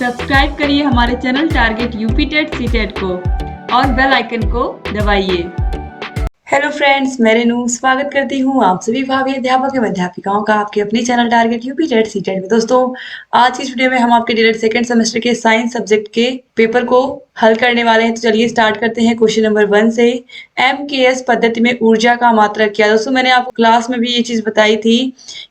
Subscribe करिए हमारे channel target UP TET CTET को और बेल आइकन को दबाइए। हेलो फ्रेंड्स, मैं रेनू स्वागत करती हूँ आप सभी भावी अध्यापक एवं अध्यापिकाओं का आपके अपने channel target UP TET CTET में। दोस्तों, आज की इस वीडियो में हम आपके डीएलएड सेकंड सेमेस्टर के साइंस सब्जेक्ट के पेपर को हल करने वाले हैं। तो चलिए स्टार्ट करते हैं क्वेश्चन नंबर 1 से। MKS पद्धति में ऊर्जा का मात्रक क्या? दोस्तों, मैंने आपको क्लास में भी ये चीज बताई थी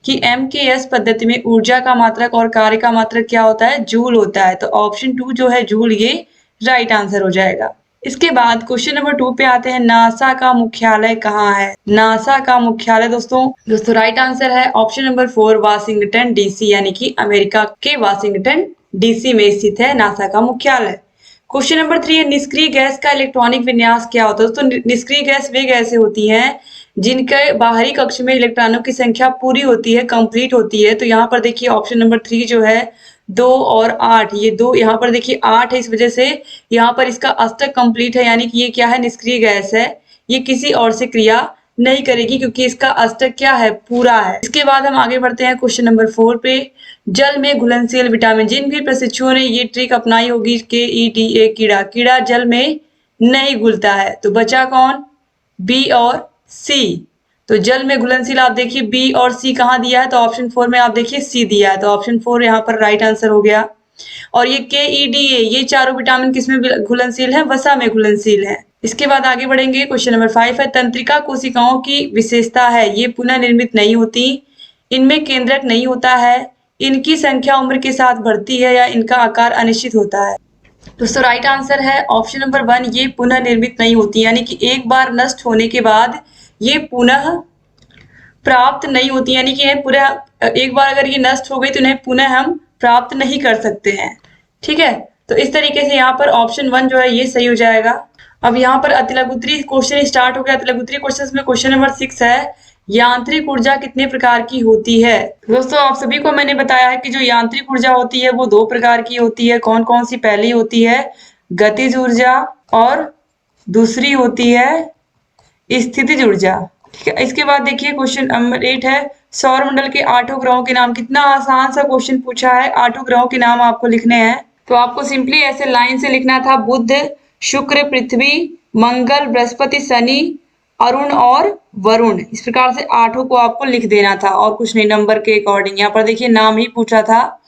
कि MKS पद्धति में ऊर्जा का मात्रक और कार्य का मात्रक क्या होता है? जूल होता है। तो ऑप्शन 2 जो है जूल, ये राइट आंसर हो जाएगा। इसके बाद क्वेश्चन नंबर 2 पे आते हैं, नासा का मुख्यालय कहाँ है? नासा का मुख्यालय दोस्तों राइट आंसर है ऑप्शन नंबर 4 वाशिंगटन डीसी, यानी कि अमेरिका के वाशिंगटन डीसी में स्थित है नासा का मुख्यालय। क्वेश्चन नंबर 3 है, निष्क्रिय गैस का इलेक्ट्रॉनिक विन्यास क्या होता है? दोस्तों, निष्क्रिय गैस वे गैसें होती हैं जिनके बाहरी कक्ष में इलेक्ट्रॉनों की संख्या पूरी होती है, कंप्लीट होती है। तो यहाँ पर देखिए ऑप्शन नंबर 3 जो है 2 और 8, ये 2 यहाँ पर देखिए 8 है, इस वजह से यहाँ पर इसका अष्टक कंप्लीट है, यानी कि ये क्या है? निष्क्रिय गैस है। ये किसी और से क्रिया नहीं करेगी क्योंकि इसका अष्टक क्या है? पूरा है। इसके बाद हम आगे बढ़ते हैं क्वेश्चन नंबर 4 पे। जल में घुलनशील विटामिन, जिन भी प्रशिक्षुओं ने ये ट्रिक अपनाई होगी KEDA कीड़ा जल में नहीं घुलता है, तो बचा कौन? बी और सी। तो जल में घुलनशील आप देखिए बी और सी कहाँ दिया है? तो ऑप्शन 4 में आप देखिए सी दिया है, तो ऑप्शन 4 यहाँ पर राइट आंसर हो गया। और ये KEDA, ये चारों विटामिन किसमें घुलनशील है? वसा में घुलनशील है। इसके बाद आगे बढ़ेंगे, क्वेश्चन नंबर 5 है, तंत्रिका कोशिकाओं की विशेषता है, ये पुनः निर्मित नहीं होती, इनमें केंद्रक नहीं होता है, इनकी संख्या उम्र के साथ बढ़ती है, या इनका आकार अनिश्चित होता है। दोस्तों, राइट आंसर है ऑप्शन नंबर 1, ये पुनः निर्मित नहीं होती, यानी कि एक बार नष्ट होने के बाद ये पुनः प्राप्त नहीं होती, यानी कि पूरा एक बार अगर ये नष्ट हो गई तो इन्हें पुनः हम प्राप्त नहीं कर सकते हैं। ठीक है, तो इस तरीके से यहाँ पर ऑप्शन 1 जो है ये सही हो जाएगा। अब यहाँ पर अतिलघुत्री क्वेश्चन स्टार्ट हो गया। अतिलघुत्री क्वेश्चन में क्वेश्चन नंबर 6 है, यांत्रिक ऊर्जा कितने प्रकार की होती है? दोस्तों, आप सभी को मैंने बताया है कि जो यांत्रिक ऊर्जा होती है वो 2 प्रकार की होती है। कौन कौन सी? पहली होती है गतिज ऊर्जा और दूसरी होती है स्थितिज ऊर्जा। ठीक है, इसके बाद देखिए क्वेश्चन नंबर 8 है, सौरमंडल के 8 ग्रहों के नाम। कितना आसान सा क्वेश्चन पूछा है। 8 ग्रहों के नाम आपको लिखने हैं, तो आपको सिंपली ऐसे लाइन से लिखना था, बुध, शुक्र, पृथ्वी, मंगल, बृहस्पति, शनि, अरुण और वरुण। इस प्रकार से 8 को आपको लिख देना था और कुछ नहीं, नंबर के अकॉर्डिंग। यहाँ पर देखिए नाम ही पूछा था।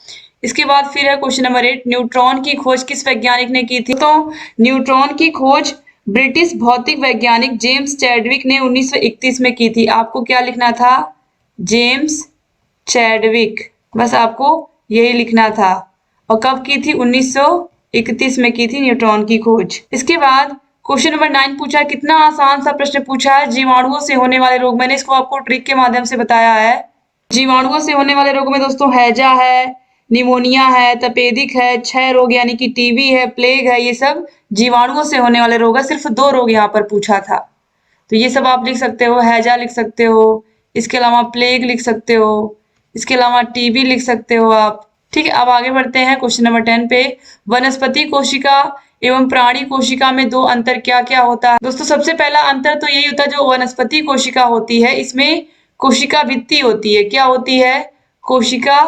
इसके बाद फिर है क्वेश्चन नंबर 8, न्यूट्रॉन की खोज किस वैज्ञानिक ने की थी? तो न्यूट्रॉन की खोज ब्रिटिश भौतिक वैज्ञानिक जेम्स चैडविक ने 1931 में की थी। आपको क्या लिखना था? जेम्स चैडविक, बस आपको यही लिखना था। और कब की थी? 1931 में की थी न्यूट्रॉन की खोज। इसके बाद क्वेश्चन नंबर 9 पूछा है, कितना आसान सा प्रश्न पूछा है, जीवाणुओं से होने वाले रोग। मैंने इसको आपको ट्रिक के माध्यम से बताया है। जीवाणुओं से होने वाले रोग में दोस्तों हैजा है, निमोनिया है, तपेदिक है, क्षय रोग यानी कि टीबी है, प्लेग है, ये सब जीवाणुओं से होने वाले रोग है। सिर्फ 2 रोग यहाँ पर पूछा था, तो ये सब आप लिख सकते हो। हैजा लिख सकते हो, इसके अलावा प्लेग लिख सकते हो, इसके अलावा टीबी लिख सकते हो आप। ठीक है, अब आगे बढ़ते हैं क्वेश्चन नंबर 10 पे। वनस्पति कोशिका एवं प्राणी कोशिका में 2 अंतर क्या क्या होता है? दोस्तों, सबसे पहला अंतर तो यही होता है, जो वनस्पति कोशिका होती है इसमें कोशिका भित्ति होती है। क्या होती है? कोशिका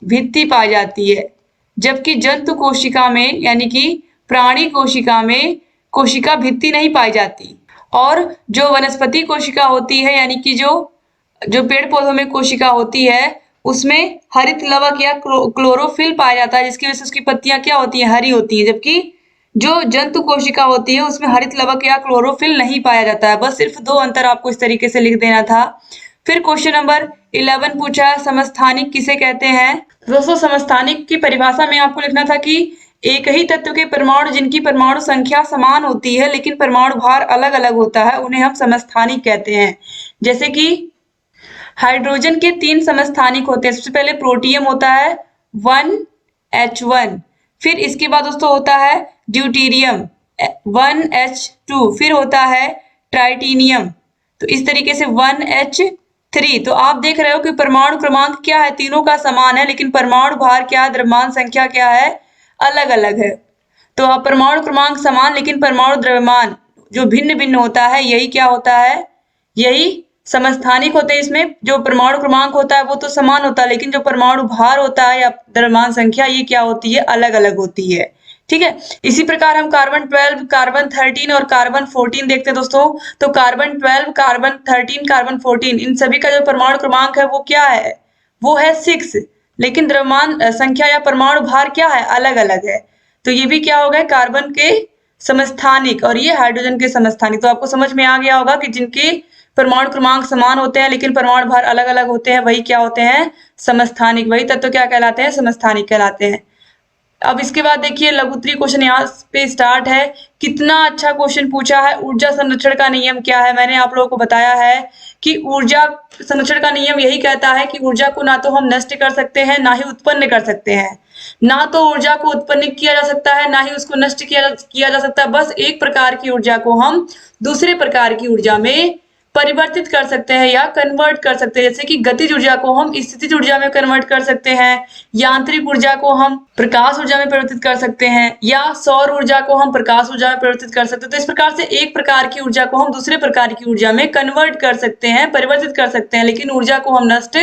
भित्ति पाई जाती है। जबकि जंतु कोशिका में यानी कि प्राणी कोशिका में कोशिका भित्ति नहीं पाई जाती। और जो वनस्पति कोशिका होती है यानी कि जो पेड़ पौधों में कोशिका होती है उसमें हरित लवक या क्लोरोफिल पाया जाता है, जिसकी वजह से उसकी पत्तियां क्या होती हैं? हरी होती हैं। जबकि जो जंतु कोशिका होती है उसमें हरित लवक या क्लोरोफिल नहीं पाया जाता है। बस सिर्फ 2 अंतर आपको इस तरीके से लिख देना था। फिर क्वेश्चन नंबर 11 पूछा है, समस्थानिक किसे कहते हैं? दोस्तों, समस्थानिक की परिभाषा में आपको लिखना था कि एक ही तत्व के परमाणु जिनकी परमाणु संख्या समान होती है लेकिन परमाणु भार अलग अलग होता है, उन्हें हम समस्थानिक कहते हैं। जैसे कि हाइड्रोजन के 3 समस्थानिक होते हैं। सबसे पहले प्रोटियम होता है 1H1, फिर इसके बाद दोस्तों होता है ड्यूटेरियम 1H2, फिर होता है ट्राइटिनियम, तो इस तरीके से 1H3। तो आप देख रहे हो कि परमाणु क्रमांक क्या है? तीनों का समान है, लेकिन परमाणु भार क्या है? द्रव्यमान संख्या क्या है? अलग अलग है। तो आप परमाणु क्रमांक समान लेकिन परमाणु द्रव्यमान जो भिन्न भिन्न होता है, यही क्या होता है? यही समस्थानिक होते हैं, इसमें जो परमाणु क्रमांक होता है वो तो समान होता है, लेकिन जो परमाणु भार होता है या द्रव्यमान संख्या ये क्या होती है, अलग अलग होती है। ठीक है, इसी प्रकार हम कार्बन 12, कार्बन 13 और कार्बन 14 देखते हैं दोस्तों। तो कार्बन 12, कार्बन 13, कार्बन 14 इन सभी का जो परमाणु क्रमांक है वो क्या है, वो है 6, लेकिन द्रव्यमान संख्या या परमाणु भार क्या है, अलग अलग है। तो ये भी क्या हो गए, कार्बन के समस्थानिक और ये हाइड्रोजन के समस्थानिक। तो आपको समझ में आ गया होगा कि जिनके परमाणु क्रमांक समान होते हैं लेकिन परमाणु भार अलग अलग होते हैं वही क्या होते हैं, समस्थानिक। वही तत्व क्या कहलाते हैं, समस्थानिक कहलाते हैं। अब इसके बाद देखिए लघुत्तरीय क्वेश्चन यहाँ पे स्टार्ट है। कितना अच्छा क्वेश्चन पूछा है। ऊर्जा संरक्षण का नियम क्या है। मैंने आप लोगों को बताया है कि ऊर्जा संरक्षण का नियम यही कहता है कि ऊर्जा को ना तो हम नष्ट कर सकते हैं ना ही उत्पन्न कर सकते हैं। ना तो ऊर्जा को उत्पन्न किया जा सकता है ना ही उसको नष्ट किया जा सकता है। बस एक प्रकार की ऊर्जा को हम दूसरे प्रकार की ऊर्जा में परिवर्तित कर सकते हैं या कन्वर्ट कर सकते हैं। जैसे कि गतिज ऊर्जा को हम स्थितिज ऊर्जा में कन्वर्ट कर सकते हैं, यांत्रिक ऊर्जा को हम प्रकाश ऊर्जा में परिवर्तित कर सकते हैं, या सौर ऊर्जा को हम प्रकाश ऊर्जा में परिवर्तित कर सकते हैं। तो इस प्रकार से एक प्रकार की ऊर्जा को हम दूसरे प्रकार की ऊर्जा में कन्वर्ट कर सकते हैं, परिवर्तित कर सकते हैं, लेकिन ऊर्जा को हम नष्ट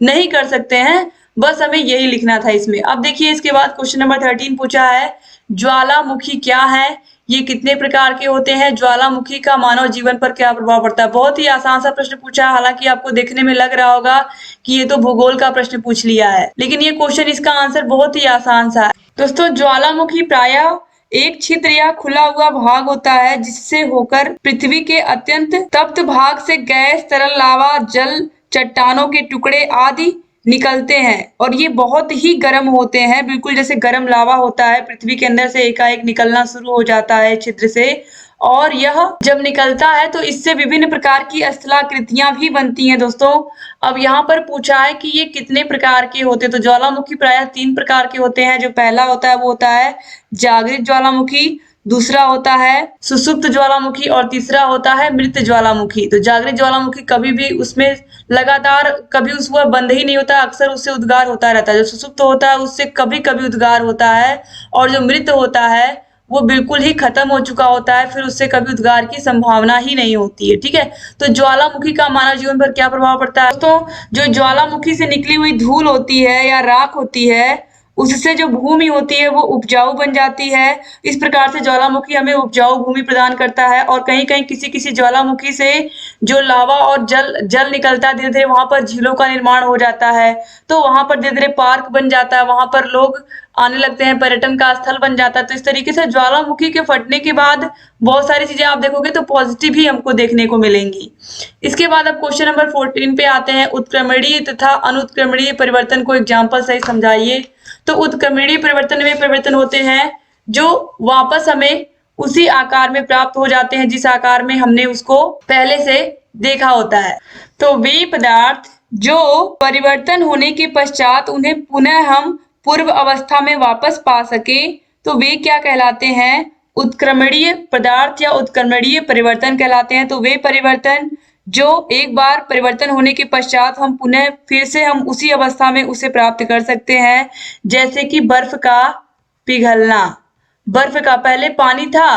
नहीं कर सकते हैं। बस हमें यही लिखना था इसमें। अब देखिए इसके बाद क्वेश्चन नंबर 13 पूछा है, ज्वालामुखी क्या है, ये कितने प्रकार के होते हैं, ज्वालामुखी का मानव जीवन पर क्या प्रभाव पड़ता है। बहुत ही आसान सा प्रश्न पूछा है। हालांकि आपको देखने में लग रहा होगा कि ये तो भूगोल का प्रश्न पूछ लिया है, लेकिन ये क्वेश्चन इसका आंसर बहुत ही आसान सा है। दोस्तों ज्वालामुखी प्रायः एक छिद्र या खुला हुआ भाग होता है जिससे होकर पृथ्वी के अत्यंत तप्त भाग से गैस, तरल लावा, जल, चट्टानों के टुकड़े आदि निकलते हैं और ये बहुत ही गर्म होते हैं। बिल्कुल जैसे गर्म लावा होता है, पृथ्वी के अंदर से एकाएक निकलना शुरू हो जाता है छिद्र से, और यह जब निकलता है तो इससे विभिन्न प्रकार की स्थलाकृतियां भी बनती हैं। दोस्तों अब यहाँ पर पूछा है कि ये कितने प्रकार के होते हैं। तो ज्वालामुखी प्रायः 3 प्रकार के होते हैं। जो पहला होता है वो होता है जागृत ज्वालामुखी, दूसरा होता है सुषुप्त ज्वालामुखी और तीसरा होता है मृत ज्वालामुखी। तो जागृत ज्वालामुखी कभी भी उसमें लगातार कभी उसका बंद ही नहीं होता, अक्सर उससे उद्गार होता रहता है। जो सुषुप्त होता है उससे कभी कभी उद्गार होता है, और जो मृत होता है वो बिल्कुल ही खत्म हो चुका होता है, फिर उससे कभी उद्गार की संभावना ही नहीं होती है। ठीक है, तो ज्वालामुखी का मानव जीवन पर क्या प्रभाव पड़ता है। दोस्तों जो ज्वालामुखी से निकली हुई धूल होती है या राख होती है, उससे जो भूमि होती है वो उपजाऊ बन जाती है। इस प्रकार से ज्वालामुखी हमें उपजाऊ भूमि प्रदान करता है। और कहीं कहीं किसी ज्वालामुखी से जो लावा और जल निकलता है, धीरे धीरे वहां पर झीलों का निर्माण हो जाता है। तो वहां पर धीरे धीरे पार्क बन जाता है, वहां पर लोग आने लगते हैं, पर्यटन का स्थल बन जाता है। तो इस तरीके से ज्वालामुखी के फटने के बाद बहुत सारी चीजें आप देखोगे तो पॉजिटिव ही हमको देखने को मिलेंगी। इसके बाद अब क्वेश्चन नंबर 14 पे आते हैं। उत्क्रमणीय तथा अनुत्क्रमणीय परिवर्तन को एग्जाम्पल सही समझाइए। तो उत्क्रमणीय परिवर्तन में परिवर्तन होते हैं जो वापस हमें उसी आकार में प्राप्त हो जाते हैं जिस आकार में हमने उसको पहले से देखा होता है। तो वे पदार्थ जो परिवर्तन होने के पश्चात उन्हें पुनः हम पूर्व अवस्था में वापस पा सके तो वे क्या कहलाते हैं, उत्क्रमणीय पदार्थ या उत्क्रमणीय परिवर्तन कहलाते हैं। तो वे परिवर्तन जो एक बार परिवर्तन होने के पश्चात हम पुनः फिर से हम उसी अवस्था में उसे प्राप्त कर सकते हैं। जैसे कि बर्फ का पिघलना। बर्फ का पहले पानी था,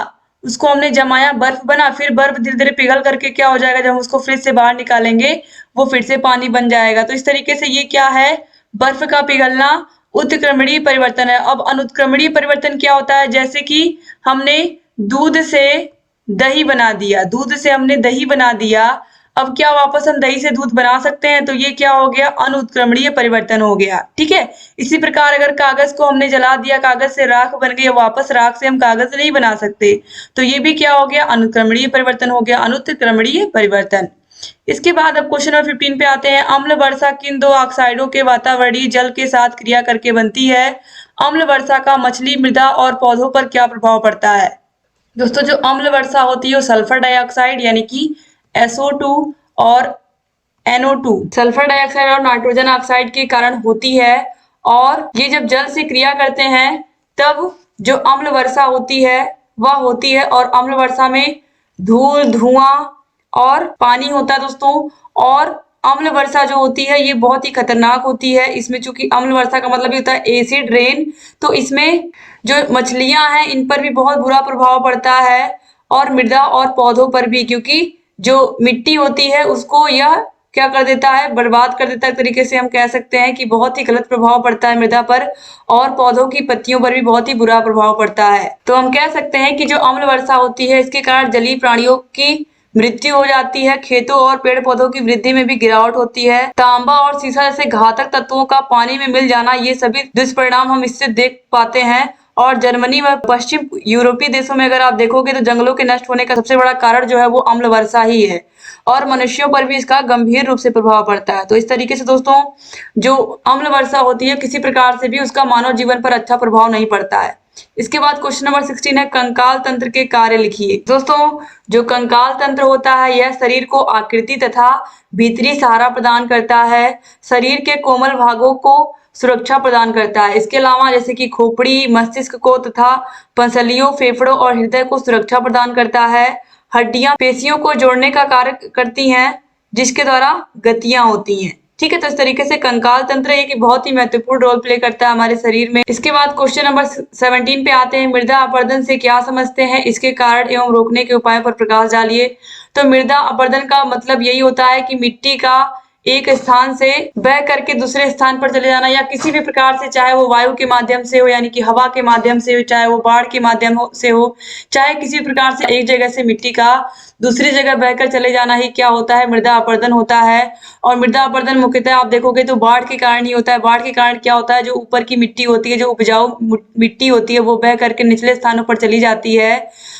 उसको हमने जमाया, बर्फ बना, फिर बर्फ धीरे धीरे पिघल करके क्या हो जाएगा, जब हम उसको फ्रिज से बाहर निकालेंगे वो फिर से पानी बन जाएगा। तो इस तरीके से ये क्या है, बर्फ का पिघलना उत्क्रमणीय परिवर्तन है। अब अनुत्क्रमणीय परिवर्तन क्या होता है, जैसे कि हमने दूध से दही बना दिया, दूध से हमने दही बना दिया, अब क्या वापस हम दही से दूध बना सकते हैं, तो ये क्या हो गया, अनुत्क्रमणीय परिवर्तन हो गया। ठीक है, इसी प्रकार अगर कागज को हमने जला दिया, कागज से राख बन गई, वापस राख से हम कागज नहीं बना सकते, तो ये भी क्या हो गया, अनुत्क्रमणीय परिवर्तन हो गया, अनुत्क्रमणीय परिवर्तन। इसके बाद अब क्वेश्चन नंबर 15 पे आते हैं। अम्ल वर्षा किन 2 ऑक्साइडों के वातावरणीय जल के साथ क्रिया करके बनती है। अम्ल वर्षा का मछली, मृदा और पौधों पर क्या प्रभाव पड़ता है। दोस्तों जो अम्ल वर्षा होती है वो सल्फर डाइऑक्साइड यानी कि SO2 और NO2 सल्फर डाइऑक्साइड और नाइट्रोजन ऑक्साइड के कारण होती है। और ये जब जल से क्रिया करते हैं तब जो अम्ल वर्षा होती है वह होती है, और अम्ल वर्षा में धूल, धुआं और पानी होता है दोस्तों। और अम्ल वर्षा जो होती है ये बहुत ही खतरनाक होती है। इसमें चूंकि अम्ल वर्षा का मतलब ये होता है एसिड रेन, तो इसमें जो मछलियां हैं इन पर भी बहुत बुरा प्रभाव पड़ता है, और मृदा और पौधों पर भी, क्योंकि जो मिट्टी होती है उसको यह क्या कर देता है, बर्बाद कर देता है। एक तरीके से हम कह सकते हैं कि बहुत ही गलत प्रभाव पड़ता है मृदा पर और पौधों की पत्तियों पर भी बहुत ही बुरा प्रभाव पड़ता है। तो हम कह सकते हैं कि जो अम्ल वर्षा होती है इसके कारण जलीय प्राणियों की मृत्यु हो जाती है, खेतों और पेड़ पौधों की वृद्धि में भी गिरावट होती है। तांबा और सीसा जैसे घातक तत्वों का पानी में मिल जाना, ये सभी दुष्परिणाम हम इससे देख पाते हैं। और जर्मनी व पश्चिम यूरोपीय देशों में अगर आप देखोगे तो जंगलों के नष्ट होने का सबसे बड़ा कारण जो है वो अम्ल वर्षा ही है और मनुष्यों पर भी इसका गंभीर रूप से प्रभाव पड़ता है। तो इस तरीके से दोस्तों जो अम्ल वर्षा होती है किसी प्रकार से भी उसका मानव जीवन पर अच्छा प्रभाव नहीं पड़ता है। इसके बाद क्वेश्चन नंबर 16 है, कंकाल तंत्र के कार्य लिखिए। दोस्तों जो कंकाल तंत्र होता है यह शरीर को आकृति तथा भीतरी सहारा प्रदान करता है, शरीर के कोमल भागों को सुरक्षा प्रदान करता है। इसके अलावा जैसे कि खोपड़ी, मस्तिष्क को तथा पंसलियों, फेफड़ों और हृदय को सुरक्षा प्रदान करता है। हड्डियां पेशियों को जोड़ने का कार्य करती हैं जिसके द्वारा गतियां होती हैं। ठीक है, तो इस तरीके से कंकाल तंत्र एक बहुत ही महत्वपूर्ण रोल प्ले करता है हमारे शरीर में। इसके बाद क्वेश्चन नंबर 17 पे आते हैं, मृदा अपरदन से क्या समझते हैं, इसके कारण एवं रोकने के उपाय पर प्रकाश डालिए। तो मृदा अपरदन का मतलब यही होता है कि मिट्टी का एक स्थान से बह करके दूसरे स्थान पर चले जाना या किसी भी प्रकार से, चाहे वो वायु के माध्यम से हो यानी कि हवा के माध्यम से हो, चाहे वो बाढ़ के माध्यम से हो, चाहे किसी प्रकार से एक जगह से मिट्टी का दूसरी जगह बहकर चले जाना ही क्या होता है, मृदा अपरदन होता है। और मृदा अपरदन मुख्यतः आप देखोगे तो बाढ़ के कारण ही होता है। बाढ़ के कारण क्या होता है, जो ऊपर की मिट्टी होती है, जो उपजाऊ मिट्टी होती है वो बह करके निचले स्थानों पर चली जाती है।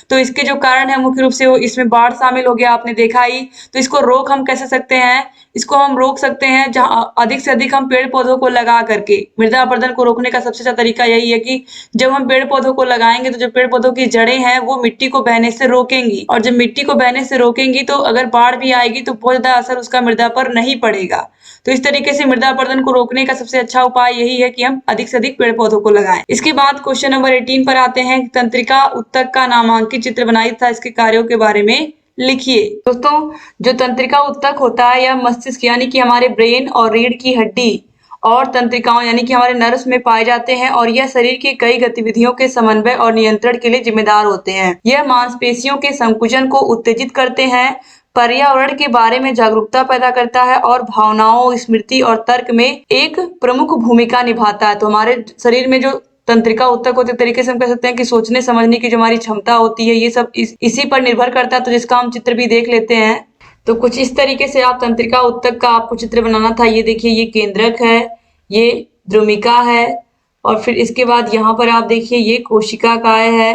तो इसके जो कारण है मुख्य रूप से वो इसमें बाढ़ शामिल हो गया, आपने देखा ही। तो इसको रोक हम कैसे सकते हैं, इसको हम रोक सकते हैं जहां अधिक से अधिक हम पेड़ पौधों को लगा करके। मृदा अपरदन को रोकने का सबसे अच्छा तरीका यही है कि जब हम पेड़ पौधों को लगाएंगे तो जो पेड़ पौधों की जड़ें हैं वो मिट्टी को बहने से रोकेंगी, और जब मिट्टी को बहने से रोकेंगी तो अगर बाढ़ भी आएगी तो बहुत ज्यादा असर उसका मृदा पर नहीं पड़ेगा। तो इस तरीके से मृदा अपरदन को रोकने का सबसे अच्छा उपाय यही है कि हम अधिक से अधिक पेड़ पौधों को लगाएं। इसके बाद क्वेश्चन नंबर 18 पर आते हैं, तंत्रिका उत्तक का नामांकित चित्र बनाई था, इसके कार्यों के बारे में लिखिए। दोस्तों जो तंत्रिका उत्तक होता है यह मस्तिष्क यानी कि हमारे ब्रेन और रीढ़ की हड्डी और तंत्रिकाओं यानी कि हमारे नर्व्स में पाए जाते हैं और यह शरीर की कई गतिविधियों के समन्वय और नियंत्रण के लिए जिम्मेदार होते हैं। यह मांसपेशियों के संकुचन को उत्तेजित करते हैं, पर्यावरण के बारे में जागरूकता पैदा करता है और भावनाओं, स्मृति और तर्क में एक प्रमुख भूमिका निभाता है। तो हमारे शरीर में जो तंत्रिका उत्तक होते तरीके से हम कह सकते हैं कि सोचने समझने की जो हमारी क्षमता होती है ये सब इसी पर निर्भर करता है। तो जिसका हम चित्र भी देख लेते हैं। तो कुछ इस तरीके से आप तंत्रिका उत्तक का आपको चित्र बनाना था। ये देखिए, ये केंद्रक है, ये द्रुमिका है, और फिर इसके बाद यहाँ पर आप देखिए ये कोशिका काय है,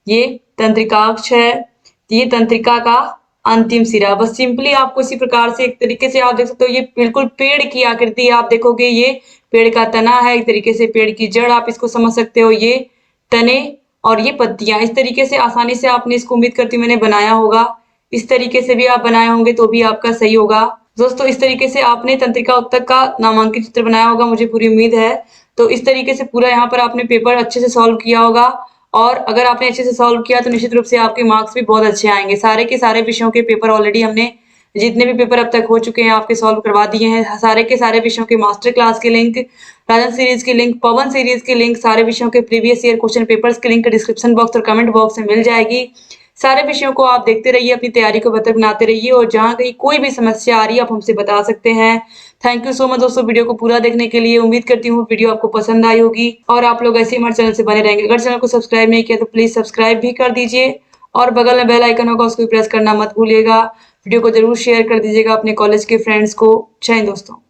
ये तंत्रिकाक्ष है, ये तंत्रिका का अंतिम सिरा। बस सिंपली आपको इसी प्रकार से एक तरीके से आप देख सकते हो, ये बिल्कुल पेड़ की आकृति आप देखोगे, ये पेड़ का तना है, एक तरीके से पेड़ की जड़ आप इसको समझ सकते हो, ये तने और ये पत्तियां। इस तरीके से आसानी से आपने इसको, उम्मीद करती हूँ मैंने बनाया होगा। इस तरीके से भी आप बनाए होंगे तो भी आपका सही होगा। दोस्तों इस तरीके से आपने तंत्रिका उत्तक का नामांकित चित्र बनाया होगा, मुझे पूरी उम्मीद है। तो इस तरीके से पूरा यहाँ पर आपने पेपर अच्छे से सॉल्व किया होगा, और अगर आपने अच्छे से सॉल्व किया तो निश्चित रूप से आपके मार्क्स भी बहुत अच्छे आएंगे। सारे के सारे विषयों के पेपर ऑलरेडी हमने, जितने भी पेपर अब तक हो चुके हैं आपके, सॉल्व करवा दिए हैं। सारे के सारे विषयों के मास्टर क्लास के लिंक, राजन सीरीज के लिंक, पवन सीरीज के लिंक, सारे विषयों के प्रीवियस ईयर क्वेश्चन पेपर्स के लिंक डिस्क्रिप्शन बॉक्स और कमेंट बॉक्स में मिल जाएगी। सारे विषयों को आप देखते रहिए, अपनी तैयारी को बेहतर बनाते रहिए, और जहाँ कहीं कोई भी समस्या आ रही है आप हमसे बता सकते हैं। थैंक यू सो मच दोस्तों वीडियो को पूरा देखने के लिए। उम्मीद करती हूँ वीडियो आपको पसंद आई होगी और आप लोग ऐसे ही हमारे चैनल से बने रहेंगे। अगर चैनल को सब्सक्राइब नहीं किया तो प्लीज सब्सक्राइब भी कर दीजिए, और बगल में बेल आइकन होगा उसको भी प्रेस करना मत भूलिएगा। वीडियो को जरूर शेयर कर दीजिएगा अपने कॉलेज के फ्रेंड्स को। जय हिंद दोस्तों।